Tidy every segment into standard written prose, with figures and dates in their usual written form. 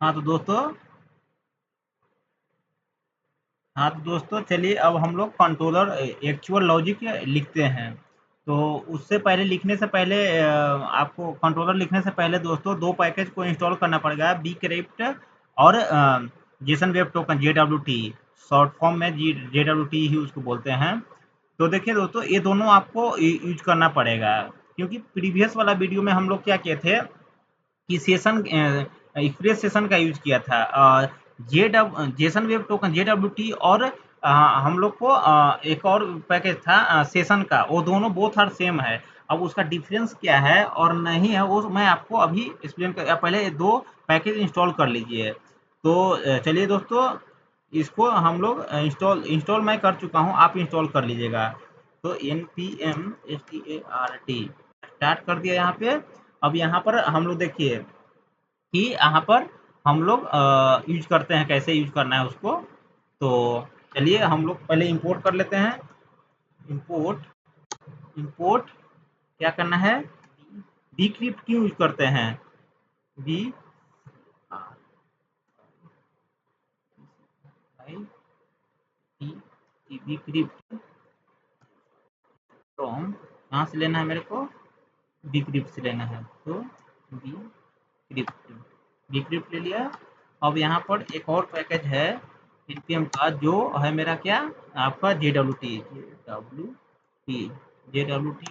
हाँ तो दोस्तों चलिए अब हम लोग कंट्रोलर एक्चुअल लॉजिक लिखते हैं। तो उससे पहले लिखने से पहले आपको कंट्रोलर लिखने से पहले दोस्तों दो पैकेज को इंस्टॉल करना पड़ेगा, bcrypt और Jason web token JWT, short form में JWT ही उसको बोलते हैं। तो देखिए दोस्तों ये दोनों आपको यूज करना पड़ेगा, क्योंकि प्रीवियस वाला वीडियो में हम लोग क्या किए थे कि सेशन एक्सप्रेस सेशन का यूज किया था, जेसन वेब टोकन JWT, और हम लोग को एक और पैकेज था सेशन का, वो दोनों बोथ आर सेम है। अब उसका डिफरेंस क्या है और नहीं है वो मैं आपको अभी एक्सप्लेन कर, पहले दो पैकेज इंस्टॉल कर लीजिए। तो चलिए दोस्तों इसको हम लोग इंस्टॉल इंस्टॉल मैं कर चुका हूँ, आप इंस्टॉल कर लीजिएगा। तो npm start स्टार्ट कर दिया यहाँ पे। अब यहाँ पर हम लोग देखिए कि यहाँ पर हम लोग यूज करते हैं, कैसे यूज करना है उसको। तो चलिए हम लोग पहले इंपोर्ट कर लेते हैं। इंपोर्ट इंपोर्ट क्या करना है, bcrypt क्यों यूज करते हैं, बी bcrypt फ्रॉम कहाँ से लेना है मेरे को, bcrypt से लेना है। तो bcrypt bcrypt ले लिया। अब यहाँ पर एक और पैकेज है npm का, जो है मेरा क्या, आपका JWT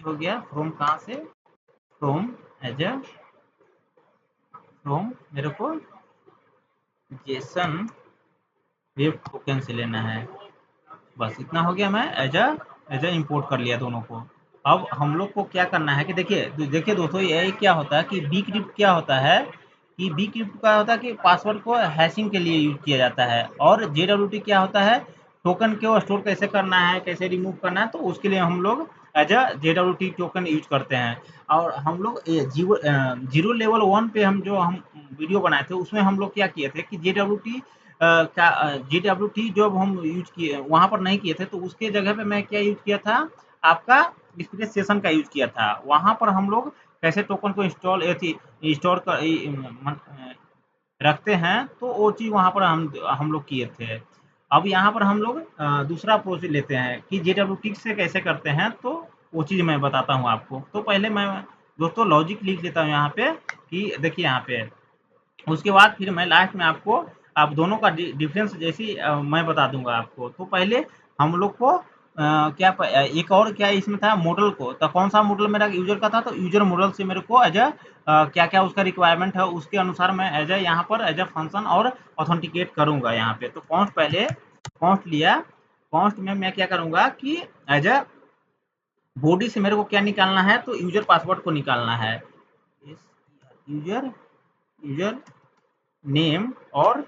हो गया। फ्रॉम कहाँ से, फ्रॉम एज ए फ्रॉम मेरे को जेसन वेब टोकन से लेना है। बस इतना हो गया, मैं एज ए इंपोर्ट कर लिया दोनों को। अब हम लोग को क्या करना है कि देखिए दोस्तों ये क्या होता है कि bcrypt क्या होता है कि bcrypt क्या होता है कि पासवर्ड को हैशिंग के लिए यूज किया जाता है, और JWT क्या होता है, टोकन को स्टोर कैसे करना है, कैसे रिमूव करना है, तो उसके लिए हम लोग as a JWT token use करते हैं। और हम लोग जीरो लेवल 1 पे हम वीडियो बनाए थे, उसमें हम लोग क्या किए थे कि JWT का JWT जब हम यूज किए वहाँ पर नहीं किए थे, तो उसके जगह पे मैं क्या यूज किया था, आपका डिस्प्ले सेशन का यूज किया था। वहाँ पर हम लोग कैसे टोकन को इंस्टॉल कर रखते हैं, तो वो चीज़ वहाँ पर हम लोग किए थे। अब यहाँ पर हम लोग दूसरा अप्रोच लेते हैं कि JWT से कैसे करते हैं, तो वो चीज़ मैं बताता हूँ आपको। तो पहले मैं दोस्तों लॉजिक लिख लेता हूँ यहाँ पे कि देखिए यहाँ पे, उसके बाद फिर मैं लास्ट में आपको आप दोनों का डिफरेंस जैसी मैं बता दूंगा आपको। तो पहले हम लोग को एक और क्या इसमें था मॉडल को, तो कौन सा मॉडल मेरा यूजर का था, तो यूजर मॉडल से मेरे को एज अ क्या क्या उसका रिक्वायरमेंट है उसके अनुसार मैं एज अ यहाँ पर एज अ फंक्शन और ऑथेंटिकेट करूंगा यहाँ पे। तो कॉन्स्ट पहले कॉन्स्ट लिया, कॉन्स्ट में मैं क्या करूंगा कि एज अ बॉडी से मेरे को क्या निकालना है, तो यूजर पासवर्ड को निकालना है। यूजर यूजर नेम और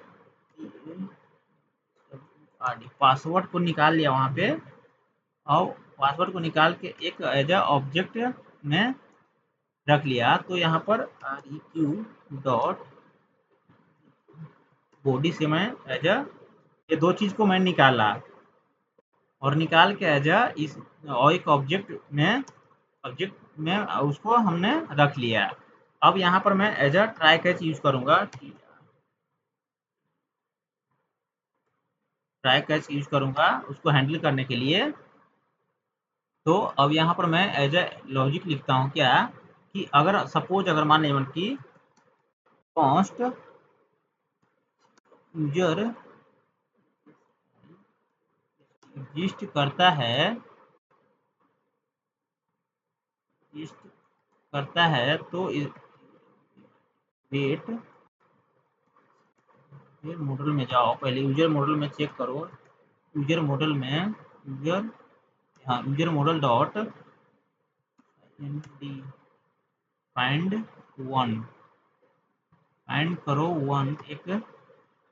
पासवर्ड को निकाल लिया वहाँ पे। और पासवर्ड को निकाल के एक एज अ ऑब्जेक्ट में रख लिया। तो यहाँ पर req डॉट बॉडी से मैं एज अ ये दो चीज़ को मैं निकाला, और निकाल के एज अ इस और एक ऑब्जेक्ट में उसको हमने रख लिया। अब यहाँ पर मैं as a try catch use करूँगा, ट्राई कैच यूज करूँगा उसको हैंडल करने के लिए। तो अब यहाँ पर मैं एज ए लॉजिक लिखता हूँ क्या, कि अगर सपोज अगर मान लीजिए कि कॉन्स्ट यूजर एग्जिस्ट करता है, एग्जिस्ट करता है, तो वेट मॉडल में जाओ, पहले यूजर मॉडल में चेक करो। यूजर मॉडल में यूजर हाँ user model dot find one, find करो वन एक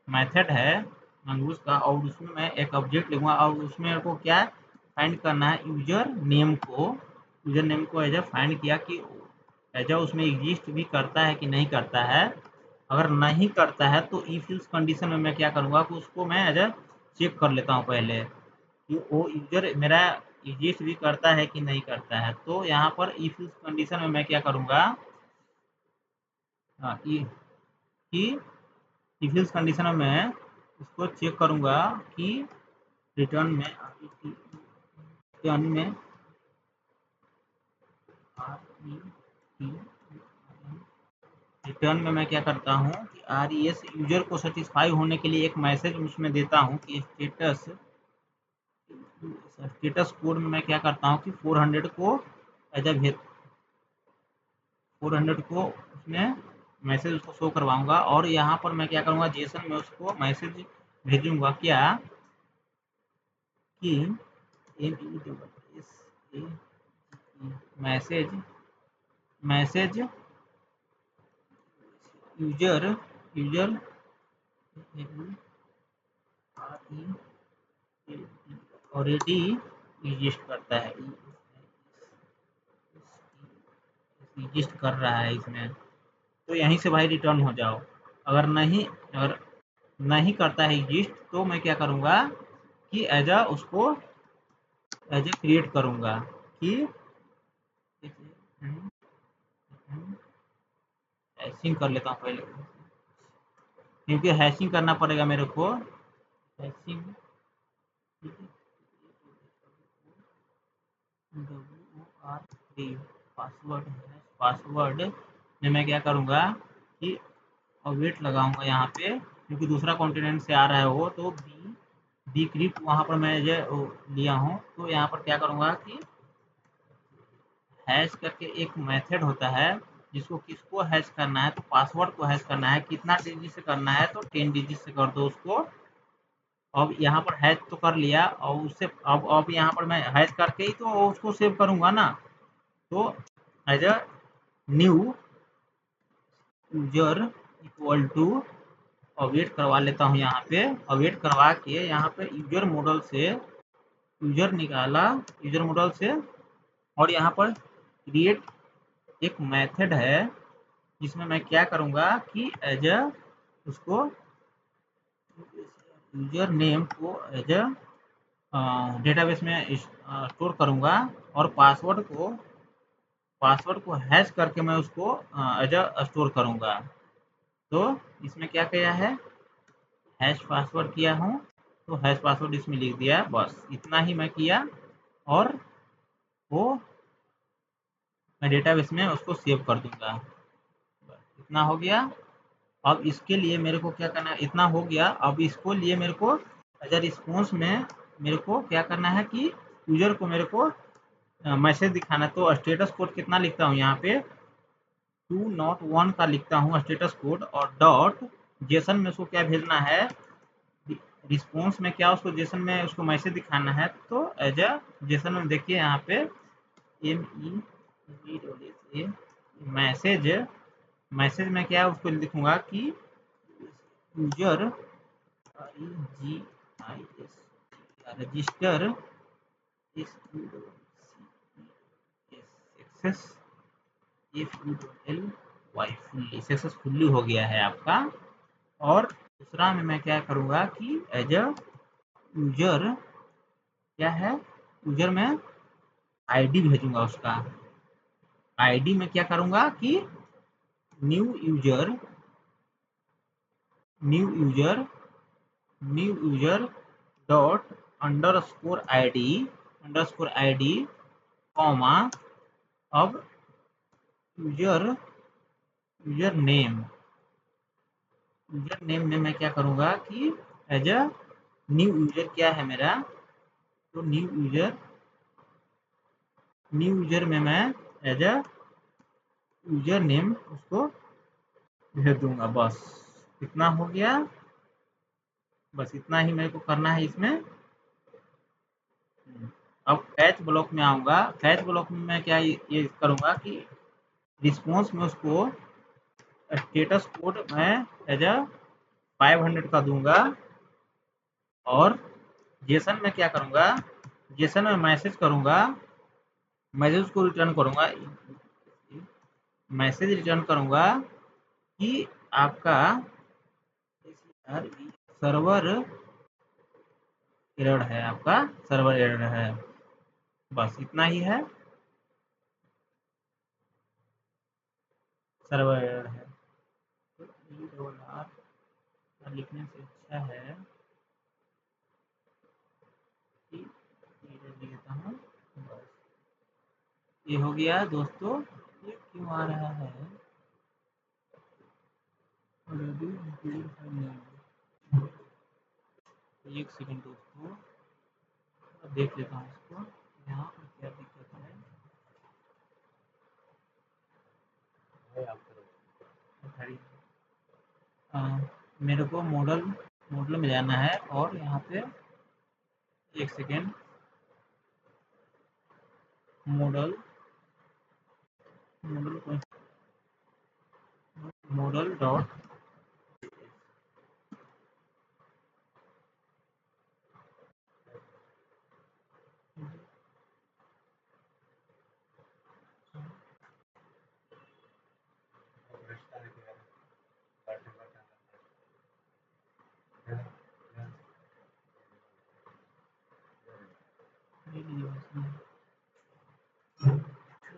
मेथड है मंगूस का, और उसमें मैं एक ऑब्जेक्ट लूँगा और उसमें मेरे को क्या फाइंड करना है, यूजर नेम को एज अ फाइंड किया कि एज अ उसमें एग्जिस्ट भी करता है कि नहीं करता है। अगर नहीं करता है तो इफ इस कंडीशन में मैं क्या करूँगा कि उसको मैं एज अ चेक कर लेता हूँ पहले कि वो यूजर मेरा एग्जिस्ट भी करता है कि नहीं करता है। तो यहाँ पर इफ इस कंडीशन में मैं क्या करूँगा कि इफ एल्स कंडीशन में मैं उसको चेक करूँगा कि रिटर्न में रिटर्न में मैं क्या करता हूँ कि RES यूजर को सेटिस्फाई होने के लिए एक मैसेज उसमें देता हूँ कि स्टेटस कोड में मैं क्या करता हूँ कि 400 को एज अ 400 को उसमें मैसेज उसको शो करवाऊंगा और यहाँ पर मैं क्या करूँगा जेसन में उसको मैसेज भेजूंगा क्या कि message message user user already exist करता है एग्जिस्ट कर रहा है इसमें, तो यहीं से भाई रिटर्न हो जाओ। अगर नहीं करता है एग्जिस्ट तो मैं क्या करूँगा कि एज अ उसको एज ए क्रिएट करूँगा कि हैशिंग कर लेता हूँ पहले, क्योंकि हैशिंग करना पड़ेगा मेरे को। हैशिंग पासवर्ड में मैं क्या करूँगा कि वेट लगाऊंगा यहाँ पे, क्योंकि दूसरा कॉन्टिनेंट से आ रहा है वो, तो बी क्रिप्ट वहाँ पर मैं जो लिया हूँ, तो यहाँ पर क्या करूँगा कि हैश करके एक मेथड होता है जिसको किसको हैश करना है, तो पासवर्ड को हैश करना है। कितना डिजिट से करना है तो 10 डिजिट से कर दो उसको। अब यहाँ पर हैश तो कर लिया और उससे अब यहाँ पर मैं हैश करके ही तो उसको सेव करूँगा ना, तो as a new user equal to await करवा लेता हूँ यहाँ पे। अवेट करवा के यहाँ पे यूजर मॉडल से यूजर निकाला, यूजर मॉडल से, और यहाँ पर क्रिएट एक मेथड है जिसमें मैं क्या करूँगा कि एज अ उसको यूजर नेम को एज अ डेटाबेस में स्टोर करूँगा और पासवर्ड को हैश करके मैं उसको एज अ स्टोर करूँगा। तो इसमें क्या किया है, हैश पासवर्ड किया हूँ, तो हैश पासवर्ड इसमें लिख दिया, बस इतना ही मैं किया और वो मैं डेटाबेस में उसको सेव कर दूंगा। इतना हो गया। अब इसके लिए मेरे को क्या करना है, इतना हो गया। अब इसको लिए मेरे को एज अ रिस्पॉन्स में मेरे को क्या करना है कि यूजर को मेरे को मैसेज दिखाना है। तो स्टेटस कोड कितना लिखता हूँ यहाँ पे 201 का लिखता हूँ स्टेटस कोड, और डॉट जेसन में उसको क्या भेजना है, रिस्पॉन्स में क्या उसको जेसन में उसको मैसेज दिखाना है। तो एज अ जेसन में देखिए यहाँ पे मैसेज मैसेज में क्या उसको लिखूंगा कि यूजर रजिस्टर सक्सेसफुली हो गया है आपका। और दूसरा में मैं क्या करूँगा कि एज अ यूजर क्या है, यूजर में आईडी भेजूंगा उसका। आईडी में क्या करूँगा कि new user new user new user dot underscore ID comma, अब यूजर यूजर नेम में मैं क्या करूँगा कि एज अ न्यू यूजर क्या है मेरा, तो न्यू यूजर में मैं एज अ यूजर नेम उसको भेज दूंगा। बस इतना हो गया, बस इतना ही मेरे को करना है इसमें। अब कैच ब्लॉक में आऊँगा। कैच ब्लॉक में मैं क्या ये करूँगा कि रिस्पॉन्स में उसको स्टेटस कोड मैं एज अ 500 का दूंगा, और जेसन में क्या करूँगा, जेसन में मैसेज करूँगा, मैसेज को रिटर्न करूँगा, मैसेज रिटर्न करूँगा कि आपका सर्वर एरर है, आपका सर्वर एरर है। बस इतना ही है, सर्वर एरर है। लिखने से अच्छा है कि ये लेता हूँ। बस ये हो गया दोस्तों। ये क्यों आ रहा है? एक सेकंड दोस्तों, देख लेता हूँ इसको, यहाँ पर क्या दिक्कत है। मेरे को मॉडल में जाना है और यहाँ पे एक second, model model model dot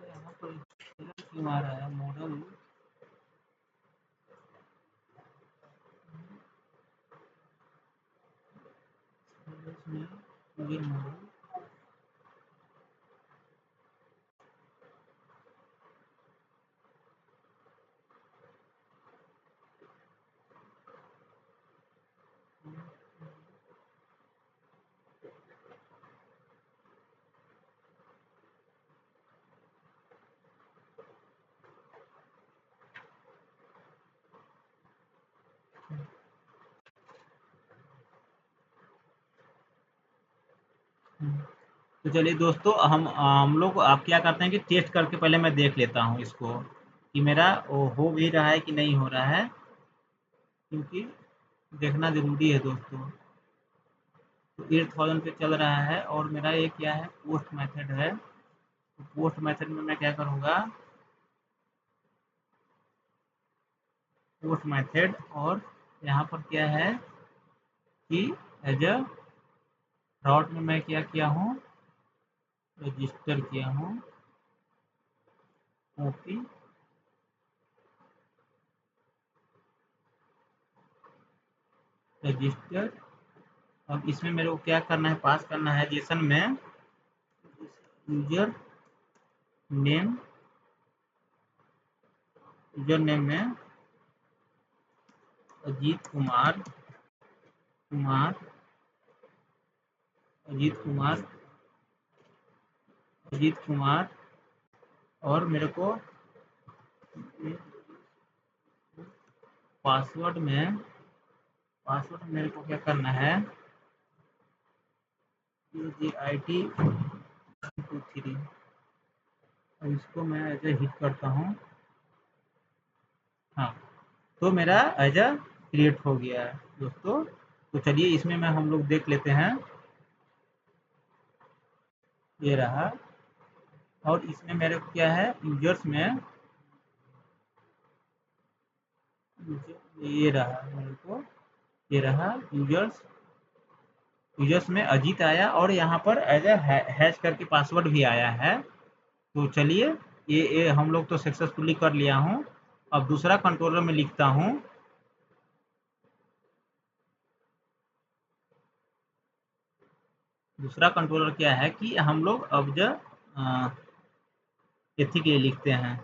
यहाँ पर क्यों आ रहा है मॉडल? ये मॉडल तो चलिए दोस्तों, हम लोग आप क्या करते हैं कि टेस्ट करके पहले मैं देख लेता हूँ इसको कि मेरा वो हो भी रहा है कि नहीं हो रहा है, क्योंकि देखना ज़रूरी है दोस्तों। तो 8000 पे चल रहा है और मेरा ये क्या है, पोस्ट मेथड है। तो पोस्ट मेथड में मैं क्या करूँगा, पोस्ट मेथड, और यहाँ पर क्या है कि एज अ डॉट में मैं क्या किया हूँ, रजिस्टर किया हूँ, कॉपी रजिस्टर। अब इसमें मेरे को क्या करना है, पास करना है जेसन में यूजर नेम, यूजर नेम में अजीत कुमार कुमार अजीत कुमार अजीत कुमार, और मेरे को पासवर्ड मेरे को क्या करना है, UGIT 123। और इसको मैं ऐसे हिट करता हूँ। हाँ, तो मेरा एज अ क्रिएट हो गया है दोस्तों। तो चलिए इसमें मैं हम लोग देख लेते हैं, ये रहा। और इसमें मेरे को क्या है, यूजर्स में ये रहा, मेरे को ये रहा यूजर्स में अजीत आया, और यहाँ पर एज अ हैश करके पासवर्ड भी आया है। तो चलिए ये हम लोग तो सक्सेसफुली कर लिया हूँ। अब दूसरा कंट्रोलर में लिखता हूँ, दूसरा कंट्रोलर क्या है कि हम लोग अब जो एथी के लिए लिखते हैं,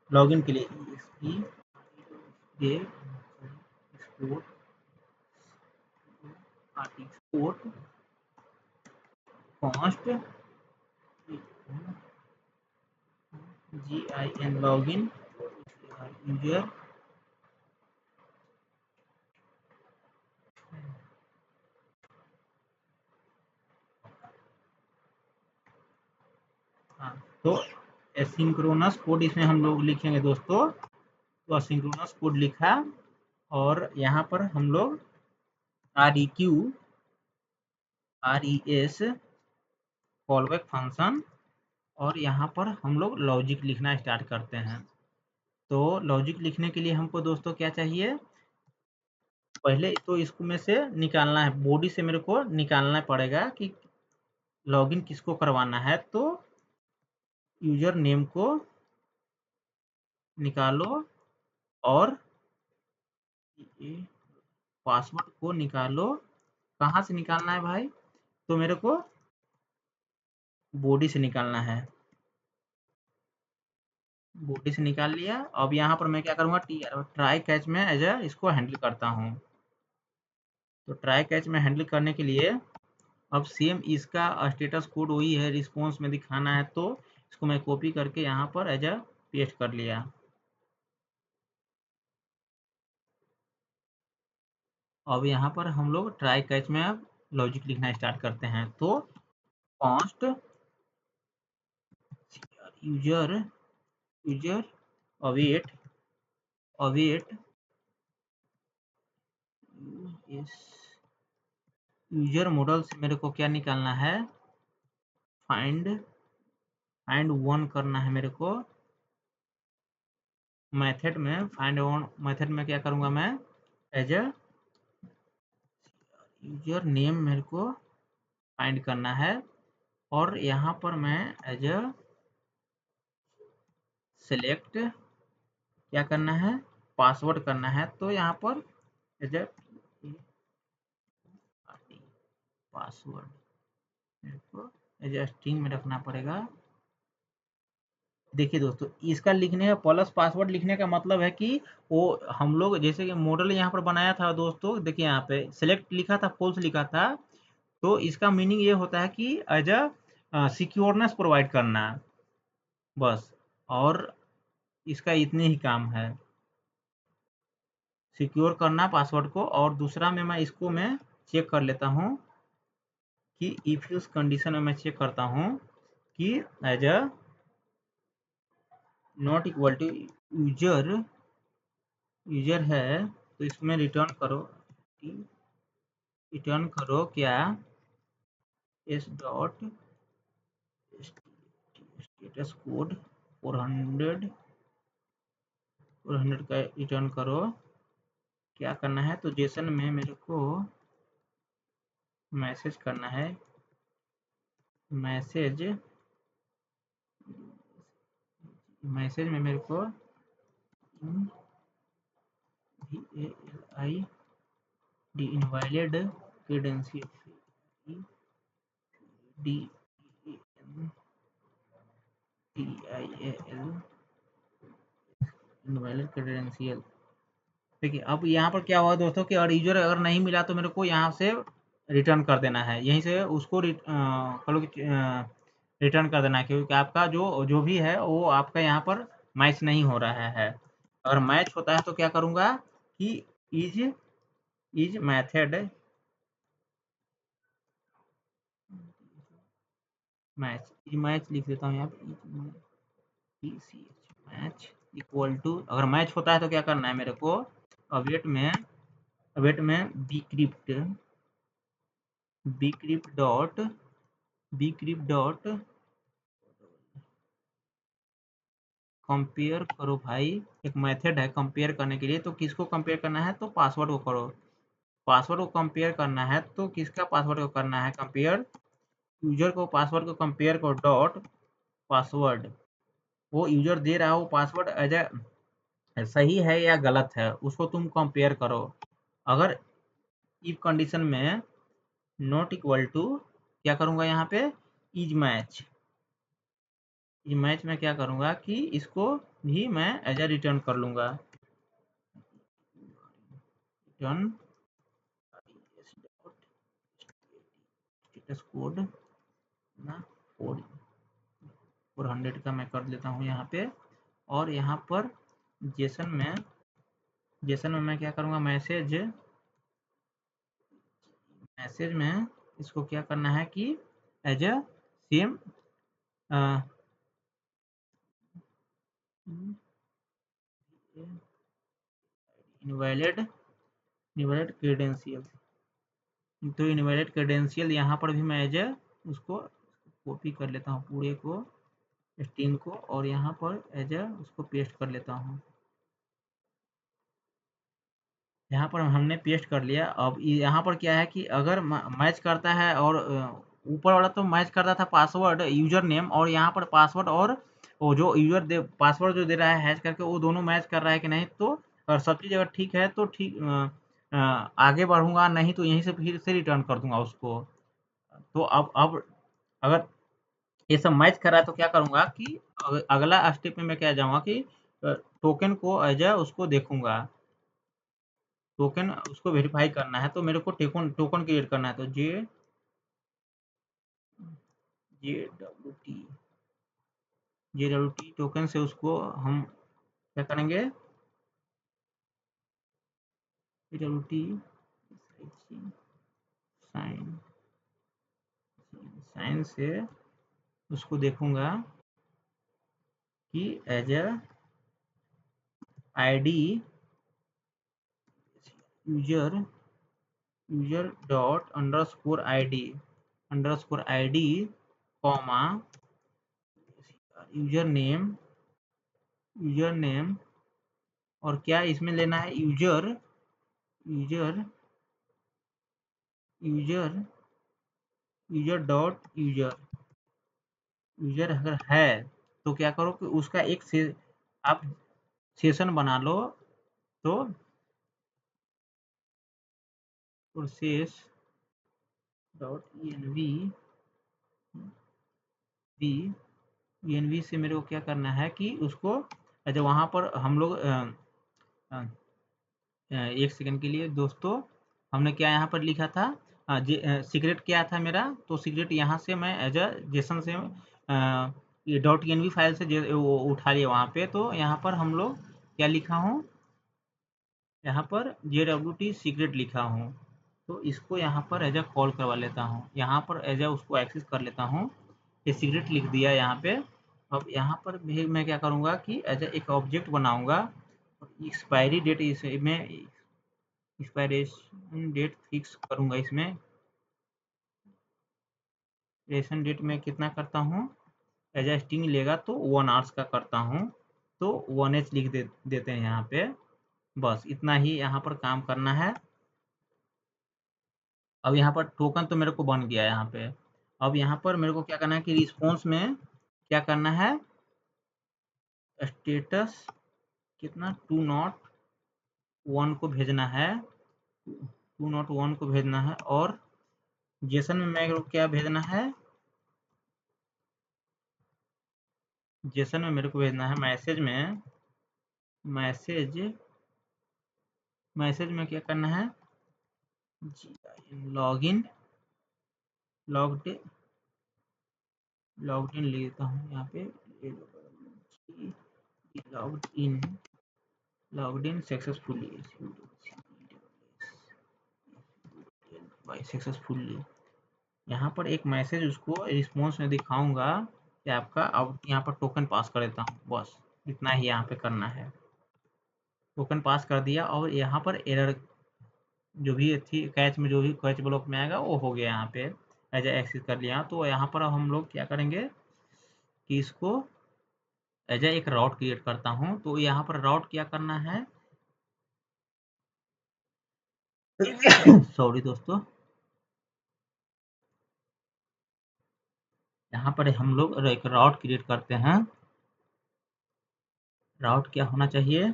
लॉगिन के लिए एक्सपोर्ट आर्टिक्सपोर्ट कॉस्ट GIN लॉगिन यूजर। हाँ, तो एसिंक्रोनस कोड इसमें हम लोग लिखेंगे दोस्तों। तो एसिंक्रोनस कोड लिखा, और यहाँ पर हम लोग RES कॉलबैक फंक्शन, और यहाँ पर हम लोग लॉजिक लिखना स्टार्ट करते हैं। तो लॉजिक लिखने के लिए हमको दोस्तों क्या चाहिए, पहले तो इसको में से निकालना है, बॉडी से मेरे को निकालना पड़ेगा कि लॉगिन किसको करवाना है। तो यूजर नेम को निकालो, और ये पासवर्ड को निकालो। कहाँ से निकालना है भाई? तो मेरे को बॉडी से निकालना है। बॉडी से निकाल लिया। अब यहाँ पर मैं क्या करूँगा, ट्राई कैच में एज इसको हैंडल करता हूँ। तो ट्राई कैच में हैंडल करने के लिए अब सेम इसका स्टेटस कोड वही है, रिस्पॉन्स में दिखाना है, तो इसको मैं कॉपी करके यहाँ पर एज पेस्ट कर लिया। अब यहाँ पर हम लोग ट्राई कैच में अब लॉजिक लिखना स्टार्ट करते हैं। तो const user user await await इस यूजर मॉडल से मेरे को क्या निकालना है, फाइंड वन करना है मेरे को। मेथड में फाइंड वन मेथड में क्या करूँगा मैं, एज यूजर नेम मेरे को फाइंड करना है। और यहाँ पर मैं एज सेलेक्ट क्या करना है, पासवर्ड करना है। तो यहाँ पर एज पासवर्ड मेरे को एज स्ट्रिंग में रखना पड़ेगा। देखिए दोस्तों, इसका लिखने का प्लस पासवर्ड लिखने का मतलब है कि वो हम लोग जैसे कि मॉडल यहाँ पर बनाया था दोस्तों, देखिए यहाँ पे सेलेक्ट लिखा था, फॉल्स लिखा था, तो इसका मीनिंग ये होता है कि एज सिक्योरनेस प्रोवाइड करना, बस। और इसका इतने ही काम है, सिक्योर करना पासवर्ड को। और दूसरा में मैं इसको मैं चेक कर लेता हूँ कि इफ यूज कंडीशन में मैं चेक करता हूँ कि as not equal to user है, तो इसमें रिटर्न करो क्या एस डॉट स्टेटस कोड 400 का रिटर्न करो। क्या करना है, तो जेसन में मेरे को मैसेज करना है, मैसेज में मेरे को इनवैलिड क्रेडेंशियल इनवैलिड क्रेडेंशियल। देखिए अब यहाँ पर क्या हुआ दोस्तों कि यूजर अगर नहीं मिला तो मेरे को यहाँ से रिटर्न कर देना है, यहीं से उसको रिटर्न कर देना है, क्योंकि आपका जो जो भी है वो आपका यहाँ पर मैच नहीं हो रहा है। अगर मैच होता है तो क्या करूँगा कि इज मैथड मैच लिख देता हूँ यहाँ पे, मैच इक्वल टू, अगर मैच होता है तो क्या करना है मेरे को, अवेट में bcrypt डॉट कंपेयर करो भाई। एक मेथड है कंपेयर करने के लिए, तो किसको कंपेयर करना है, तो पासवर्ड को करो। पासवर्ड को कंपेयर करना है तो किसका पासवर्ड को करना है कंपेयर, यूजर को पासवर्ड को कंपेयर करो डॉट पासवर्ड। वो यूजर दे रहा है वो पासवर्ड एज सही है या गलत है, उसको तुम कंपेयर करो। अगर इफ कंडीशन में नॉट इक्वल टू क्या करूँगा यहाँ पे, इज मैच में क्या करूँगा कि इसको भी मैं एज ए रिटर्न कर लूँगा, रिटर्न स्टेटस कोड ना 400 का मैं कर देता हूँ यहाँ पे। और यहाँ पर जेसन में मैं क्या करूँगा, मैसेज में इसको क्या करना है कि as a same invalid credential. तो इनवैलिड क्रेडेंशियल यहाँ पर भी मैं एज उसको कॉपी कर लेता हूँ पूरे को, स्ट्रिंग को, और यहाँ पर एज उसको पेस्ट कर लेता हूँ। यहाँ पर हमने पेस्ट कर लिया। अब यहाँ पर क्या है कि अगर मैच करता है, और ऊपर वाला तो मैच करता था पासवर्ड यूजर नेम, और यहाँ पर पासवर्ड और वो जो यूजर पासवर्ड जो दे रहा है हैश करके, वो दोनों मैच कर रहा है कि नहीं, तो अगर सब चीज़ अगर ठीक है तो ठीक आगे बढ़ूँगा, नहीं तो यहीं से फिर से रिटर्न कर दूँगा उसको। तो अब अगर ये सब मैच कर रहा है तो क्या करूँगा कि अगला स्टेप में मैं क्या जाऊँगा कि टोकन को एज़ अ उसको देखूँगा। टोकन उसको वेरीफाई करना है तो मेरे को टोकन टोकन क्रिएट करना है, तो JWT टोकन से उसको हम क्या करेंगे, JWT साइन साइन से उसको देखूंगा कि as a ID user dot underscore ID comma user name और क्या इसमें लेना है, user user user dot user अगर है तो क्या करो कि उसका एक से आप सेशन बना लो, तो प्रोसेस डॉट env से मेरे को क्या करना है कि उसको अच्छा वहाँ पर हम लोग एक सेकंड के लिए दोस्तों, हमने क्या यहाँ पर लिखा था, सीक्रेट क्या था मेरा, तो सीक्रेट यहाँ से मैं एज अ जेसन से ये डॉट एन फाइल से वो उठा लिया वहाँ पे, तो यहाँ पर हम लोग क्या लिखा हूँ, यहाँ पर JWT सीक्रेट लिखा हूँ। तो इसको यहाँ पर एज अ कॉल करवा लेता हूँ, यहाँ पर एज अ उसको एक्सेस कर लेता हूँ। ये सीक्रेट लिख दिया यहाँ पे। अब यहाँ पर भी मैं क्या करूँगा कि एज अ एक ऑब्जेक्ट बनाऊँगा, एक्सपायरी डेट इसमें एक्सपायरेशन डेट फिक्स करूँगा। इसमें एक्सपायरेशन डेट में कितना करता हूँ, एज अ स्ट्रिंग लेगा तो 1 आवर्स का करता हूँ, तो 1H लिख देते हैं यहाँ पे। बस इतना ही यहाँ पर काम करना है। अब यहाँ पर टोकन तो मेरे को बन गया यहाँ पे। अब यहाँ पर मेरे को क्या करना है कि रिस्पॉन्स में क्या करना है, स्टेटस कितना 201 को भेजना है, 201 को भेजना है। और जेसन में मेरे को क्या भेजना है, जेसन में मेरे को भेजना है मैसेज में क्या करना है, लॉगिन लॉग्ड इन लेता हूँ यहाँ पे, लॉग्ड इन सक्सेसफुली। यहाँ पर एक मैसेज उसको रिस्पॉन्स में दिखाऊंगा कि आपका, अब यहाँ पर टोकन पास कर देता हूँ। बस इतना ही यहाँ पे करना है, टोकन पास कर दिया। और यहाँ पर एरर जो भी थी कैच में, जो भी कैच ब्लॉक में आएगा वो हो गया, यहाँ पे एज एक्सेस कर लिया। तो यहाँ पर हम लोग क्या करेंगे कि इसको एज एक राउट क्रिएट करता हूँ। तो यहाँ पर राउट क्या करना है सॉरी दोस्तों, यहाँ पर हम लोग एक राउट क्रिएट करते हैं। राउट क्या होना चाहिए,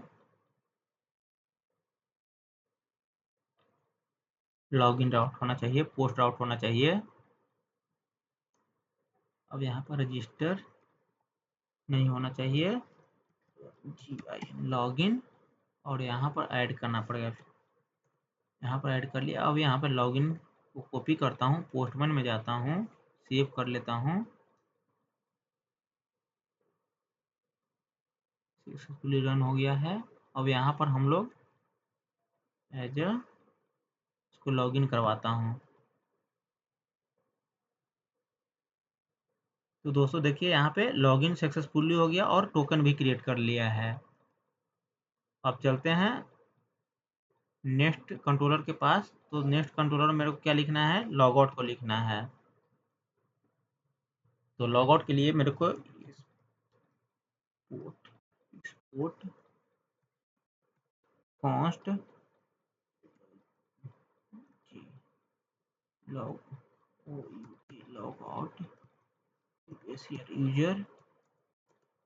लॉगिन राउट होना चाहिए, पोस्ट राउट होना चाहिए। अब यहाँ पर रजिस्टर नहीं होना चाहिए, लॉगिन, और यहाँ पर ऐड करना पड़ेगा। यहाँ पर ऐड कर लिया। अब यहाँ पर लॉगिन को कॉपी करता हूँ, पोस्टमैन में जाता हूँ, सेव कर लेता हूँ। सक्सेसफुली रन हो गया है। अब यहाँ पर हम लोग एज अ इसको लॉगिन करवाता हूँ। तो दोस्तों देखिए यहाँ पे लॉगिन सक्सेसफुली हो गया और टोकन भी क्रिएट कर लिया है। अब चलते हैं नेक्स्ट कंट्रोलर के पास। तो नेक्स्ट कंट्रोलर मेरे को क्या लिखना है, लॉगआउट को लिखना है। तो लॉगआउट के लिए मेरे को export const log out user,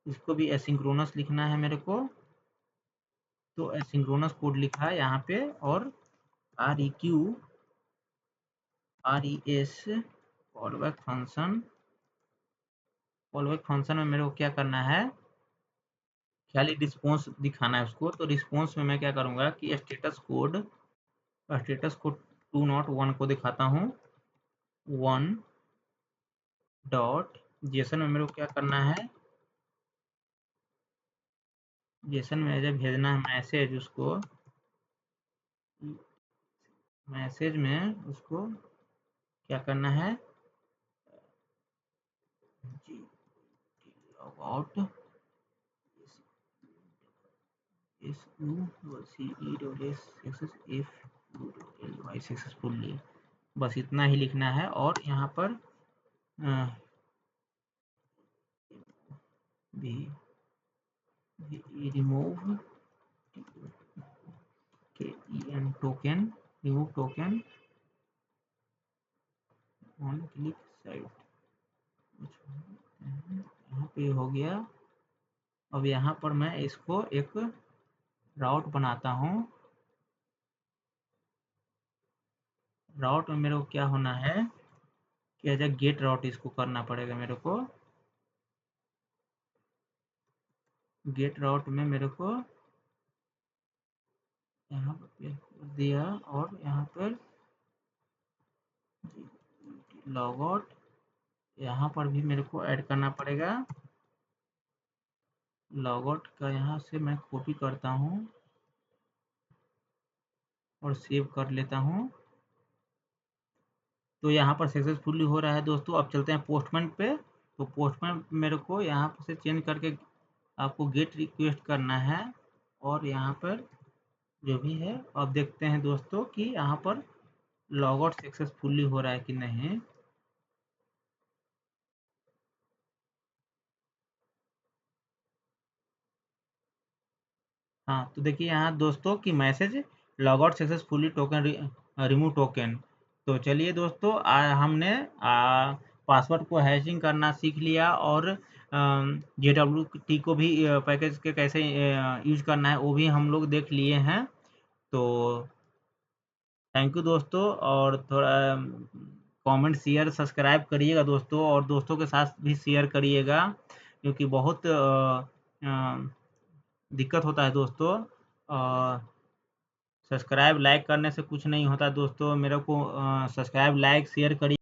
इसको भी एसिंक्रोनस लिखना है मेरे को। तो एसिंक्रोनस कोड लिखा है यहाँ पे, और RES कॉलबैक फंक्शन में मेरे को क्या करना है, खाली रिस्पॉन्स दिखाना है उसको। तो रिस्पॉन्स में मैं क्या करूँगा कि स्टेटस कोड 2.1 को दिखाता हूँ 1 डॉट जेसन में मेरे को क्या करना है, जेसन में जब भेजना है मैसेज, उसको मैसेज में उसको क्या करना है, लॉग आउट सक्सेसफुली, बस इतना ही लिखना है। और यहाँ पर remove token, remove token on click site, यहाँ पे हो गया। अब यहाँ पर मैं इसको एक राउट बनाता हूँ। राउट में मेरे को क्या होना है कि एज ए गेट राउट इसको करना पड़ेगा मेरे को। गेट राउट में मेरे को यहाँ पर दिया, और यहाँ पर लॉग आउट, यहाँ पर भी मेरे को ऐड करना पड़ेगा। लॉग आउट का यहाँ से मैं कॉपी करता हूँ और सेव कर लेता हूँ। तो यहाँ पर सक्सेसफुली हो रहा है दोस्तों। अब चलते हैं पोस्टमैन पे। तो पोस्टमैन मेरे को यहाँ से चेंज करके आपको गेट रिक्वेस्ट करना है, और यहाँ पर जो भी है, अब देखते हैं दोस्तों कि यहाँ पर लॉग आउट सक्सेसफुली हो रहा है कि नहीं। हाँ, तो देखिए यहाँ दोस्तों कि message log out successfully token remove token. तो चलिए दोस्तों, हमने पासवर्ड को हैशिंग करना सीख लिया, और JWT को भी पैकेज के कैसे यूज करना है वो भी हम लोग देख लिए हैं। तो थैंक यू दोस्तों, और थोड़ा कमेंट शेयर सब्सक्राइब करिएगा दोस्तों, और दोस्तों के साथ भी शेयर करिएगा, क्योंकि बहुत दिक्कत होता है दोस्तों। सब्सक्राइब लाइक करने से कुछ नहीं होता दोस्तों। मेरे को सब्सक्राइब लाइक शेयर करिए।